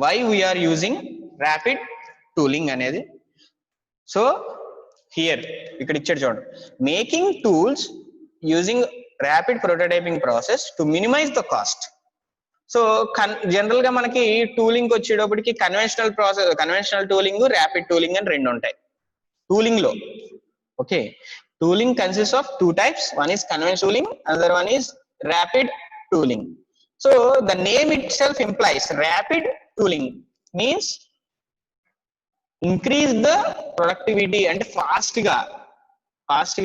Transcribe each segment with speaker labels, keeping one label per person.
Speaker 1: why we are using rapid tooling అనేది. So here ఇక్కడ ఇచ్చాడు చూడండి, making tools using rapid prototyping process to minimise the cost. So general గా మనకి tooling వచ్చేటప్పటికి కన్వెన్షనల్ టూలింగ్, ర్యాపిడ్ టూలింగ్ అని రెండు ఉంటాయి టూలింగ్ లో. Okay, tooling consist of two types, one is conventional tooling, other one is rapid tooling. So the name itself implies rapid tooling means increase the productivity, అంటే fast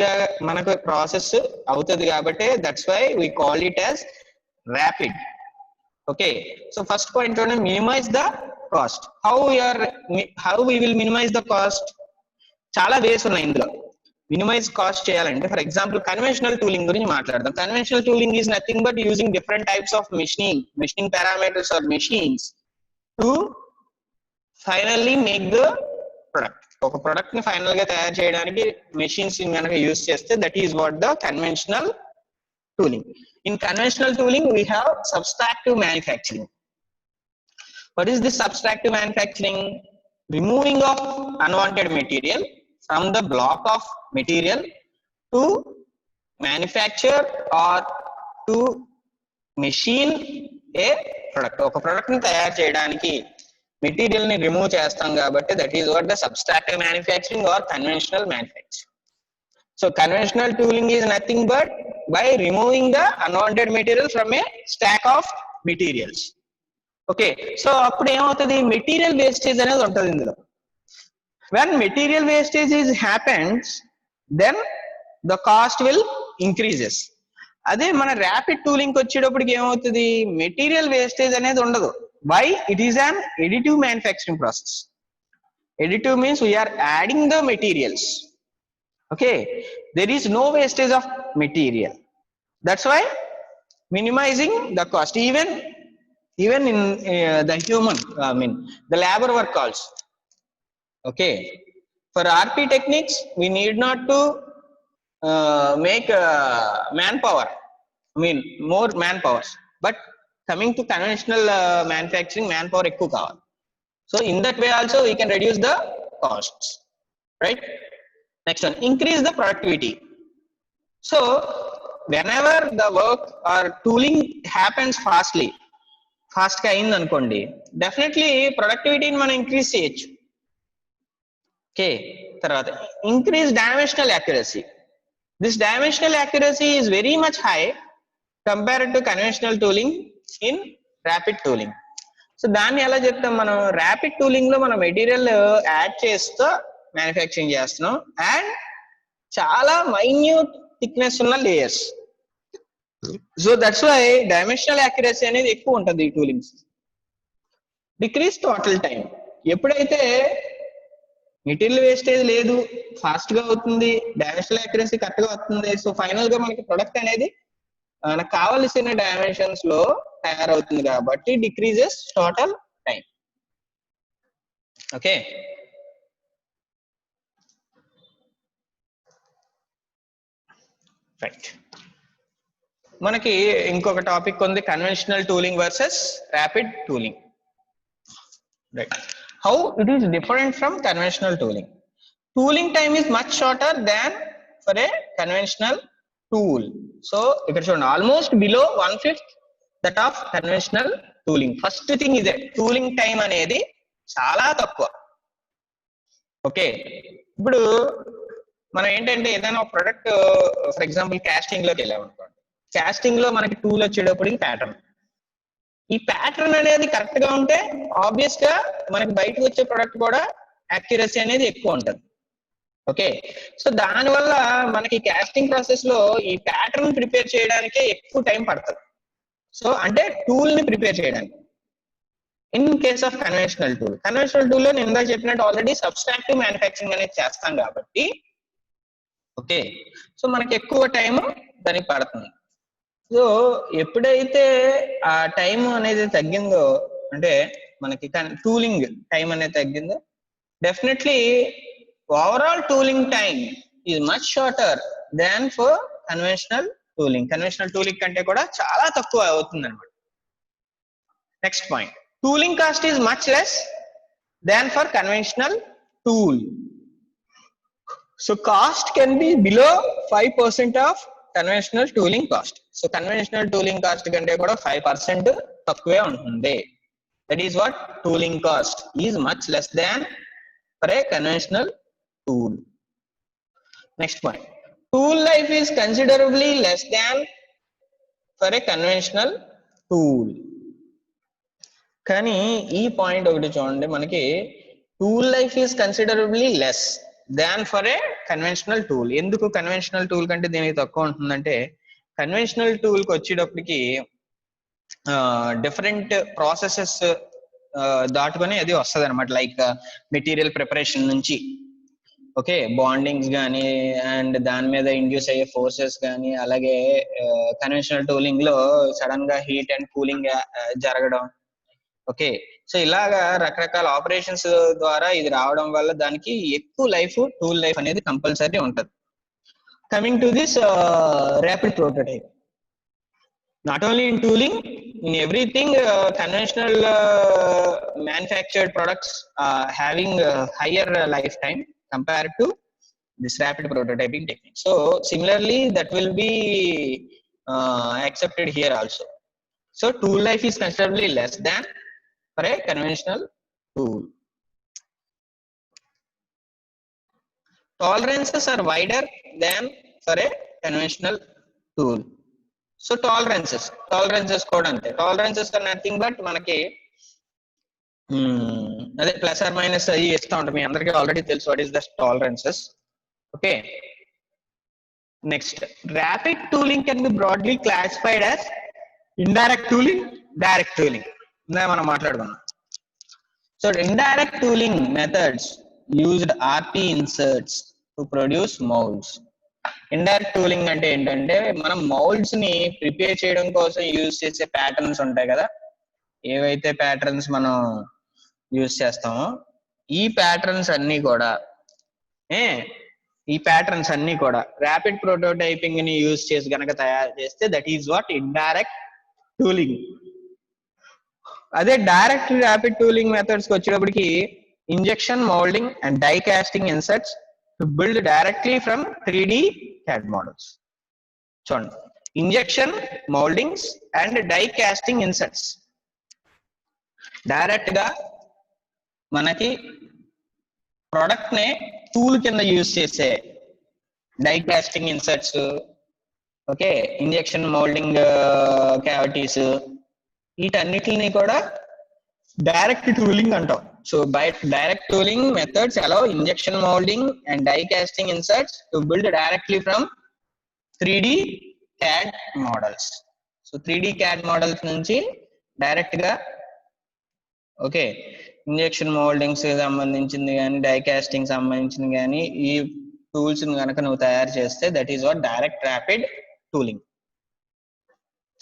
Speaker 1: గా మనకు process అవుతుంది కాబట్టి that's why we call it as rapid. Okay, so first point minimise the cost. How we will minimise the cost? చాలా ways ఉన్నాయి ఇందులో minimise cost చేయాలంటే. For example conventional tooling గురించి మాట్లాడదాం. Conventional tooling is nothing but using different types of machining parameters or machines to finally make the product. ఒక product ని final గా తయారు చేయడానికి మెషిన్స్ కనుక యూజ్ చేస్తే that is what the conventional tooling. In conventional tooling, we have subtractive manufacturing. What is this subtractive manufacturing? Removing of unwanted material from the block of material to manufacture or to machine a product. ఒక product ని తయారు చేయడానికి material ని remove చేస్తాం కాబట్టి that is what the subtractive manufacturing or conventional manufacturing. So conventional tooling is nothing but by removing the unwanted material from a stack of materials. Okay, so appudu em avutadi, material wastage anedi untadi indulo. When material wastage happens, then the cost will increases. ade mana rapid tooling ki vachedapudiki em avutadi, material wastage anedi undadu. Why? It is an additive manufacturing process. Additive means we are adding the materials. Okay, there is no wastage of material. That's why minimizing the cost. Even in the human, the labor work also. Okay, for RP techniques we need not to make manpower, more manpowers, but coming to conventional manufacturing, manpower ekku kavali. So in that way also we can reduce the costs, right? Next one, increase the productivity. So whenever the work or tooling happens fast గా అయింది అనుకోండి, definitely ప్రొడక్టివిటీని మనం increase చేయొచ్చు. Okay, తర్వాత increase dimensional accuracy. This dimensional accuracy is very much high compared to conventional tooling in rapid tooling. So దాన్ని ఎలా చెప్తాం మనం? ర్యాపిడ్ టూలింగ్ లో మనం మెటీరియల్ యాడ్ చేస్తూ మ్యానుఫ్యాక్చరింగ్ చేస్తున్నాం అండ్ చాలా మైన్యూట్ థిక్నెస్ ఉన్న layers. So that's why dimensional accuracy అనేది ఎక్కువ ఉంటుంది ఈ టూలింగ్స్. Decrease total time. ఎప్పుడైతే మెటీరియల్ వేస్టేజ్ లేదు, ఫాస్ట్ గా అవుతుంది, డైమెన్షనల్ యాక్యురసీ కరెక్ట్ గా అవుతుంది, సో ఫైనల్ గా మనకి ప్రొడక్ట్ అనేది మనకు కావలసిన డైమెన్షన్స్ లో తయారవుతుంది కాబట్టి decreases total time. Okay, right. మనకి ఇంకొక టాపిక్ ఉంది, conventional tooling versus rapid tooling. Right, how it is different from conventional tooling. Tooling time is much shorter than for a conventional tool. So ఇక్కడ చూడండి, almost below 1/5 that of conventional tooling. First thing ఇదే, tooling time అనేది చాలా తక్కువ. Okay, ఇప్పుడు మనం ఏంటంటే ఏదైనా ఒక ప్రొడక్ట్ ఫర్ ఎగ్జాంపుల్ కాస్టింగ్ లోకి వెళ్ళామనుకోండి, కాస్టింగ్ లో మనకి టూల్ వచ్చేటప్పటికి ప్యాటర్న్, ఈ ప్యాటర్న్ అనేది కరెక్ట్ గా ఉంటే ఆబ్వియస్ గా మనకి బయటకు వచ్చే ప్రొడక్ట్ కూడా యాక్యురసీ అనేది ఎక్కువ ఉంటుంది. ఓకే, సో దానివల్ల మనకి కాస్టింగ్ ప్రాసెస్ లో ఈ ప్యాటర్న్ ప్రిపేర్ చేయడానికే ఎక్కువ టైం పడుతుంది. సో అంటే టూల్ ని ప్రిపేర్ చేయడానికి. In case of conventional tool లో నేను ఇందాక చెప్పినట్టు ఆల్రెడీ సబ్ట్రాక్టివ్ మ్యానుఫ్యాక్చరింగ్ అనేది చేస్తాం కాబట్టి ఓకే, సో మనకి ఎక్కువ టైం దానికి పడుతుంది. సో ఎప్పుడైతే ఆ టైం అనేది తగ్గిందో, అంటే మనకి టూలింగ్ టైం అనేది తగ్గిందో, definitely overall tooling time is much shorter than for conventional tooling. Conventional tooling కంటే కూడా చాలా తక్కువ అవుతుంది అనమాట. Next point, tooling cost is much less than for conventional tool. So cost can be below 5% of conventional tooling cost. So conventional tooling cost కంటే కూడా 5% తక్కువే ఉంటుంది. That is what tooling cost is much less than for a conventional tool. Next point. Tool life is considerably less than for a conventional tool. కానీ ఈ point ఒకటి చూడండి, మనకి tool life is considerably less than for a conventional tool. ఎందుకు conventional tool కంటే దీనికి తక్కువ ఉంటుందంటే, కన్వెన్షనల్ టూల్ కి వచ్చేటప్పటికి డిఫరెంట్ ప్రాసెసెస్ దాటుకొని అది వస్తుంది అనమాట. లైక్ మెటీరియల్ ప్రిపరేషన్ నుంచి, ఓకే, బాండింగ్స్ కానీ అండ్ దాని మీద ఇండ్యూస్ అయ్యే ఫోర్సెస్ కానీ, అలాగే కన్వెన్షనల్ టూలింగ్ లో సడన్ గా హీట్ అండ్ కూలింగ్ జరగడం, ఓకే. సో ఇలాగా రకరకాల ఆపరేషన్స్ ద్వారా ఇది రావడం వల్ల దానికి ఎక్కువ లైఫ్, టూల్ లైఫ్ అనేది కంపల్సరీ ఉంటుంది. Coming to this rapid prototype, not only in tooling, in everything conventional manufactured products having higher life time compared to this rapid prototyping technique. So similarly that will be accepted here also. So tool life is considerably less than for a conventional tool. Tolerances are wider than for a conventional tool. So tolerances కూడా అంతే. Tolerances are nothing but మనకి అదే plus are minus అవి ఇస్తూ ఉంటాం. మీ అందరికీ already తెలుసు what is the tolerances. Okay. Next, rapid tooling can be broadly classified as indirect tooling, direct tooling. మనం మాట్లాడుకున్నాం. So indirect tooling methods used RP inserts to produce moulds. Indirect tooling అంటే ఏంటంటే, మనం మౌల్డ్స్ ని prepare చేయడం కోసం use చేసే patterns ఉంటాయి కదా, ఏవైతే ప్యాటర్న్స్ మనం యూజ్ చేస్తామో ఈ ప్యాటర్న్స్ అన్ని కూడా ర్యాపిడ్ ప్రోటోటైపింగ్ ని యూజ్ చేసి గనక తయారు చేస్తే that is what indirect tooling. అదే డైరెక్ట్ ర్యాపిడ్ టూలింగ్ మెథడ్స్ కి వచ్చేటప్పటికి injection moulding and die casting inserts to build directly from 3D CAD models. చూడండి, injection mouldings and die casting inserts direct గా మనకి ప్రొడక్ట్ నే టూల్ కింద use చేసే die casting inserts, okay, injection moulding cavities, వీటన్నిటిని కూడా డైరెక్ట్ టూలింగ్ అంటాం. So by direct tooling methods allow injection moulding and die casting inserts to build directly from 3D CAD models. So 3D CAD models నుంచి direct గా, okay, injection moultings సంబంధించింది కానీ die casting సంబంధించింది కానీ ఈ tools కనుక నువ్వు తయారు చేస్తే that is what direct rapid tooling.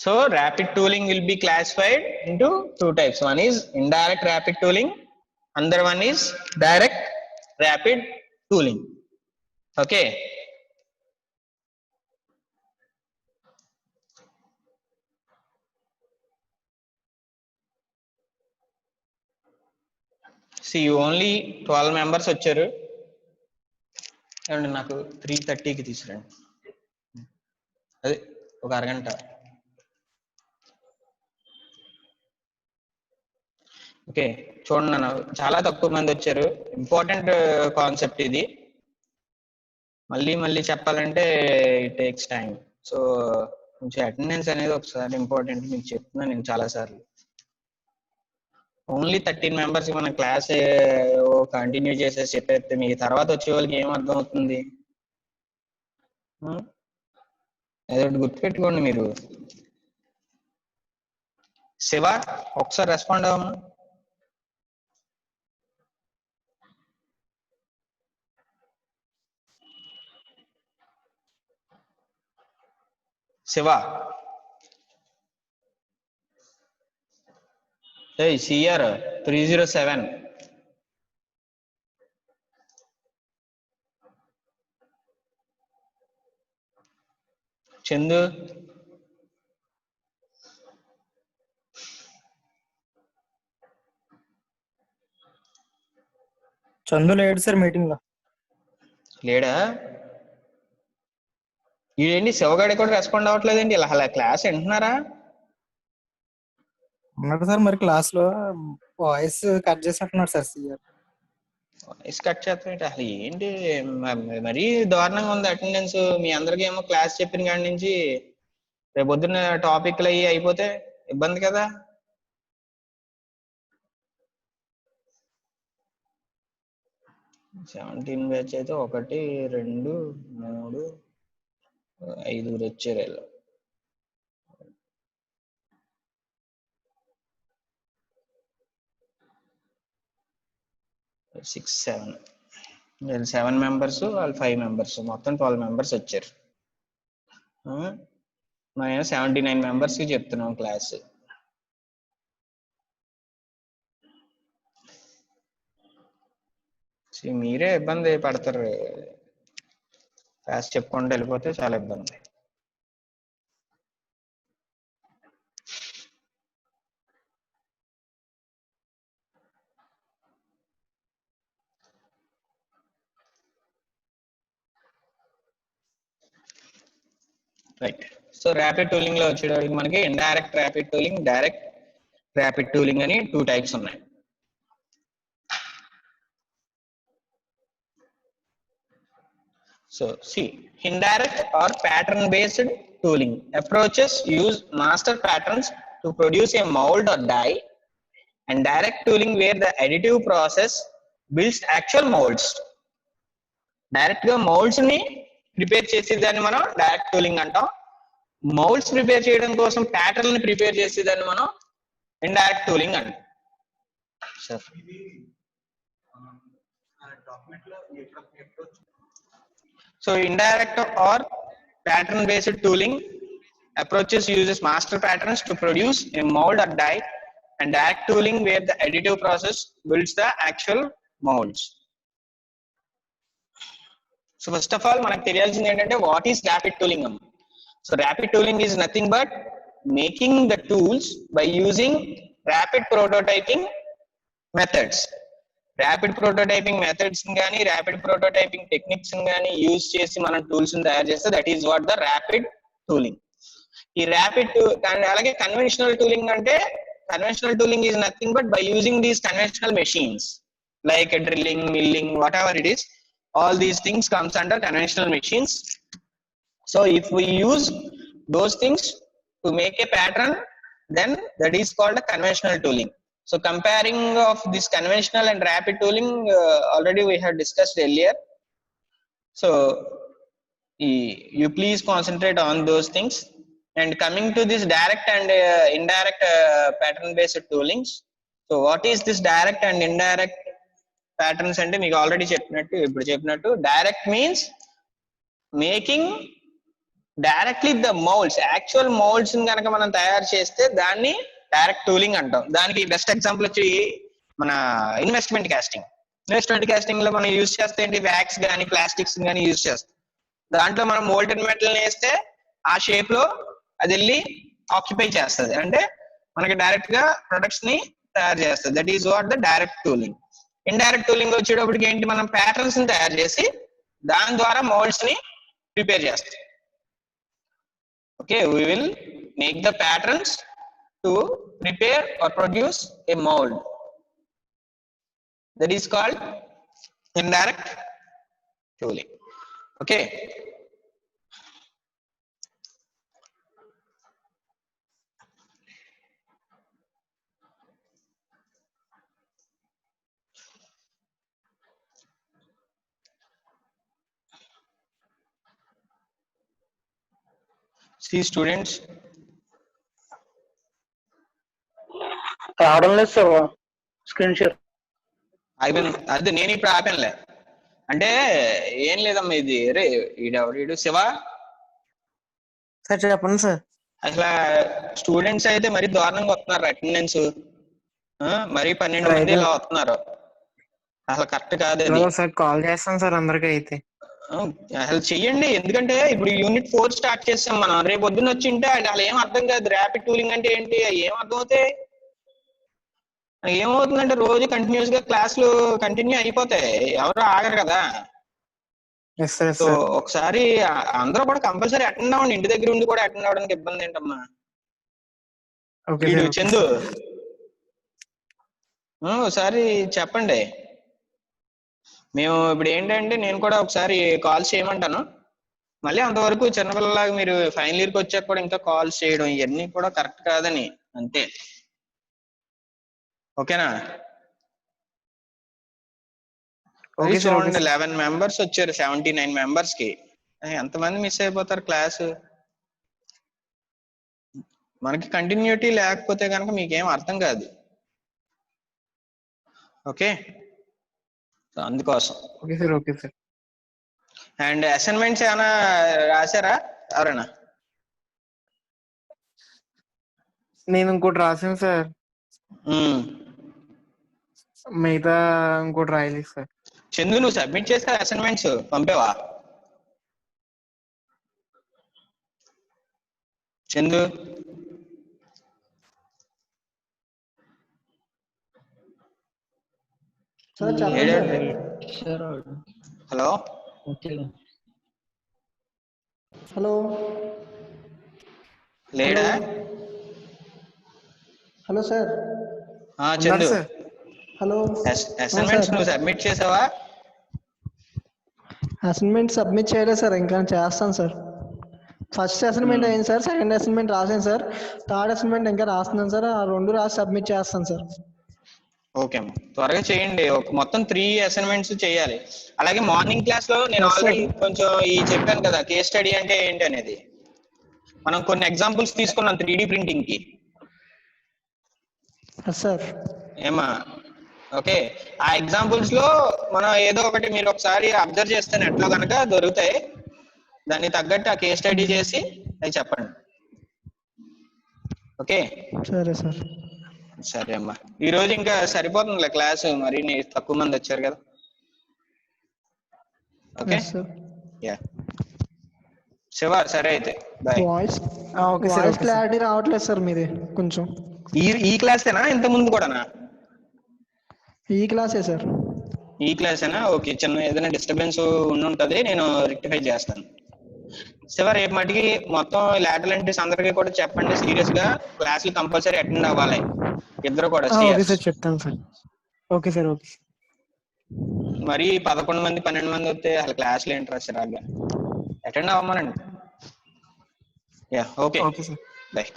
Speaker 1: So rapid tooling will be classified into 2 types. One is indirect rapid tooling, another one is direct rapid tooling. Okay. See, only 12 members వచ్చారు. ఏమండి, నాకు 3:30కి తీసుకురండి, అదే ఒక అరగంట. ఓకే, చూడండి నన్ను, చాలా తక్కువ మంది వచ్చారు. ఇంపార్టెంట్ కాన్సెప్ట్ ఇది, మళ్ళీ మళ్ళీ చెప్పాలంటే ఇట్ టేక్స్ టైం. సో కొంచెం అటెండెన్స్ అనేది ఒకసారి ఇంపార్టెంట్, మీకు చెప్తున్నా నేను చాలా సార్లు. ఓన్లీ 13 members మన క్లాస్ కంటిన్యూ చేసేసి చెప్పేస్తే మీ తర్వాత వచ్చే వాళ్ళకి ఏం అర్థం అవుతుంది? అదొకటి గుర్తుపెట్టుకోండి మీరు. శివ, ఒకసారి రెస్పాండ్ అవ్వము. శివ, CR 307. చందు,
Speaker 2: చందు లేడు సార్ మీటింగ్ లో.
Speaker 1: లేడా? ఏంటి శివగాడి కూడా రెస్పాండ్ అవ్వట్లేదండి? ఇలా అలా క్లాస్ వింటున్నారా?
Speaker 2: ఉన్నాడు సార్, మరి క్లాస్ లో వాయిస్ కట్ చేసినట్టున్నాడు సార్ సిఆర్.
Speaker 1: వాయిస్ కట్ చేస్తామేంటి అసలు? ఏంటి మరీ దారుణంగా ఉంది అటెండెన్స్. మీ అందరికీ ఏమో క్లాస్ చెప్పిన కాడి నుంచి రేపు పొద్దున్న టాపిక్లు అయ్యి అయిపోతే ఇబ్బంది కదా. సెవెంటీన్ బ్యాచ్ అయితే 1 2 3 5 వచ్చారు వీళ్ళు. 6 7 వీళ్ళు 7 మెంబర్స్, వాళ్ళు 5 మెంబర్స్, మొత్తం 12 మెంబర్స్ వచ్చారు. మనం 79 మెంబర్స్ కి చెప్తున్నాం క్లాస్. మీరే ఇబ్బంది పడతారు. క్లాస్ చెప్పుకుంటూ వెళ్ళిపోతే చాలా ఇబ్బంది. రైట్. సో ర్యాపిడ్ టూలింగ్ లో వచ్చేటప్పటికి మనకి indirect rapid tooling, direct rapid tooling అని 2 టైప్స్ ఉన్నాయి. So see, indirect or pattern based tooling approaches use master patterns to produce a mold or die, and direct tooling where the additive process builds actual molds. Direct గా moulds ని prepare చేసేదాన్ని మనం direct tooling అంటాం. Moulds prepare చేయడం కోసం pattern ని prepare చేసేదాన్ని మనం ఇండైరెక్ట్ టూలింగ్ అంటాం. So indirect or pattern based tooling approaches uses master patterns to produce a mold or die, and direct tooling where the additive process builds the actual molds. So first of all మనకు తెలియాల్సింది ఏంటంటే what is rapid tooling? So rapid tooling is nothing but making the tools by using rapid prototyping methods. Rapid prototyping methods కానీ rapid prototyping techniques కానీ use చేసి మనం tools తయారు చేస్తే that is what the rapid tooling. ఈ rapid అలాగే conventional tooling అంటే conventional tooling is nothing but by using these conventional machines like drilling, milling, what ever it is, all these things comes under conventional machines. So if we use those things to make a pattern, then that is called a conventional tooling. So comparing of this conventional and rapid tooling, already we have discussed earlier. So you please concentrate on those things. And coming to this direct and indirect pattern based toolings. So what is this direct and indirect patterns? అంటే మీకు already చెప్పినట్టు ఇప్పుడు చెప్పినట్టు direct means making directly the molds, actual molds ని కనుక మనం తయారు చేస్తే దాన్ని డైరెక్ట్ టూలింగ్ అంటాం. దానికి బెస్ట్ ఎగ్జాంపుల్ వచ్చి మన ఇన్వెస్ట్మెంట్ కాస్టింగ్ లో మనం యూజ్ చేస్తే ఏంటి, వ్యాక్స్ కానీ ప్లాస్టిక్స్ కానీ యూజ్ చేస్తాం. దాంట్లో మనం మోల్టెడ్ మెటల్ వేస్తే ఆ షేప్ లో అది వెళ్ళి ఆక్యుపై చేస్తుంది, అంటే మనకి డైరెక్ట్ గా ప్రొడక్ట్స్ ని తయారు చేస్తుంది. That is what the direct tooling. Indirect tooling వచ్చేటప్పటికి ఏంటి, మనం ప్యాటర్న్స్ ని తయారు చేసి దాని ద్వారా మోల్డ్స్ ని ప్రిపేర్ చేస్తాం. Okay, we will make the patterns to prepare or produce a mold. That is called indirect tooling. Okay. See students,
Speaker 3: రావడం లేదు సార్ స్క్రీన్ షేర్.
Speaker 1: అది నేను ఇప్పుడు ఆపానులే. అంటే ఏం లేదమ్మా, ఇది రే ఈడు శివ
Speaker 2: సార్ చెప్పండి సార్.
Speaker 1: అసలు స్టూడెంట్స్ అయితే మరి దారుణంగా వస్తున్నారు, అటెండెన్స్ మరి 12 మంది ఇలా వస్తున్నారు. అసలు కరెక్ట్ కాదు అది.
Speaker 2: సార్ కాల్ చేస్తాను సార్ అందరికీ అయితే.
Speaker 1: అసలు చెయ్యండి, ఎందుకంటే ఇప్పుడు యూనిట్ 4 స్టార్ట్ చేస్తాం మనం. రేపు పొద్దున్న వచ్చి ఉంటే అలా ఏం అర్థం కాదు. ర్యాపిడ్ టూలింగ్ అంటే ఏంటి, ఏం అర్థం అవుతాయి? ఏమవుతుందంటే రోజు కంటిన్యూస్ గా క్లాసులు కంటిన్యూ అయిపోతాయి, ఎవరు ఆగరు కదా.
Speaker 2: Yes sir, yes
Speaker 1: so
Speaker 2: sir.
Speaker 1: ఒకసారి అందరూ కూడా కంపల్సరీ అటెండ్ అవ్వండి. ఇంటి దగ్గర ఉండి కూడా అటెండ్ అవ్వడానికి ఇబ్బంది ఏంటమ్మా.
Speaker 2: ఓకే
Speaker 1: వీడు
Speaker 2: సార్, ఓకే
Speaker 1: చందు
Speaker 2: సార్.
Speaker 1: ఒకసారి చెప్పండి. మేము ఇప్పుడు ఏంటంటే నేను కూడా ఒకసారి కాల్స్ చేయమంటాను. మళ్ళీ అంతవరకు చిన్నపిల్లలాగా మీరు ఫైనల్ ఇయర్కి వచ్చాక కూడా ఇంకా కాల్స్ చేయడం ఇవన్నీ కూడా కరెక్ట్ కాదని అంతే. ఓకేనా? అది
Speaker 2: ఓకే సార్, ఓకే
Speaker 1: చూడండి,
Speaker 2: సార్.
Speaker 1: 11 మెంబర్స్ వచ్చారు 79 మెంబర్స్ కి. ఎంతమంది మిస్ అయిపోతారు క్లాసు? మనకి కంటిన్యూటీ లేకపోతే కనుక మీకేం అర్థం కాదు. ఓకే, అందుకోసం.
Speaker 2: Okay sir, okay sir.
Speaker 1: And assignments ఏమైనా రాశారా ఎవరైనా?
Speaker 2: నేను ఇంకోటి రాసాను సార్, మిగతా ఇంకోటి రాయలేదు సార్.
Speaker 1: చందు నువ్వు సబ్మిట్ చేస్తే అసైన్మెంట్స్ పంపేవా? చందు హలో
Speaker 4: హలో
Speaker 1: లేడా?
Speaker 4: Hello sir.
Speaker 1: Chandu
Speaker 2: sir.
Speaker 4: Hello
Speaker 1: assignments నువ్వు సబ్మిట్ చేసావా?
Speaker 4: అసైన్మెంట్ సబ్మిట్ చేయలేదు సార్, ఇంకా చేస్తాను సార్. ఫస్ట్ అసైన్మెంట్ అయింది సార్, సెకండ్ అసైన్మెంట్ రాసాను సార్, థర్డ్ అసైన్మెంట్ ఇంకా రాస్తున్నాను సార్. ఆ 2 రాసి సబ్మిట్ చేస్తాను సార్.
Speaker 1: ఓకే అమ్మా, త్వరగా చేయండి. మొత్తం 3 అసైన్మెంట్స్ చేయాలి. అలాగే మార్నింగ్ క్లాస్ లో నేను ఆల్రెడీ కొంచెం చెప్పాను కదా కేస్ స్టడీ అంటే ఏంటి అనేది. మనం కొన్ని ఎగ్జాంపుల్స్ తీసుకున్నాం 3D ప్రింటింగ్ కి.
Speaker 4: సార్
Speaker 1: ఏమా? ఓకే, ఆ ఎగ్జాంపుల్స్ లో మనం ఏదో ఒకటి మీరు ఒకసారి అబ్జర్వ్ చేస్తే నెట్లో కనుక దొరుకుతాయి, దాన్ని తగ్గట్టు ఆ కేస్ స్టడీ చేసి అది చెప్పండి. ఓకే
Speaker 4: సరే సార్.
Speaker 1: సరే అమ్మా, ఈ రోజు ఇంకా సరిపోతుందిలే క్లాసు, మరి తక్కువ మంది వచ్చారు కదా. ఓకే యా శివ, సరే అయితే bye.
Speaker 4: Voice
Speaker 2: okay sir,
Speaker 4: voice clarity రావట్లేదు సార్ మీది కొంచెం.
Speaker 1: ఈ క్లాసేనా ఇంత ముందు కూడానా?
Speaker 4: ఈ క్లాసే సార్.
Speaker 1: ఈ క్లాసేనా? ఓకే, చిన్న ఏదైనా డిస్టర్బెన్స్ ఉండుంటది, నేను రెక్టిఫై చేస్తాను. శివ, రేపు మటుకి మొత్తం లాటరల్ ఎంట్రీస్ అందరికీ కూడా చెప్పండి. సీరియస్ గా క్లాసులు కంపల్సరీ అటెండ్ అవ్వాలి ఇద్దరు కూడా.
Speaker 2: ఓకే సార్, చెప్తాను సార్. Okay sir, okay.
Speaker 1: మరి 11 మంది 12 మంది వస్తే అసలు క్లాసులు ఇంట్రెస్ట్ రాగా అటెండ్ అవ్వమనండి. Yeah okay
Speaker 2: okay sir.
Speaker 1: Bye.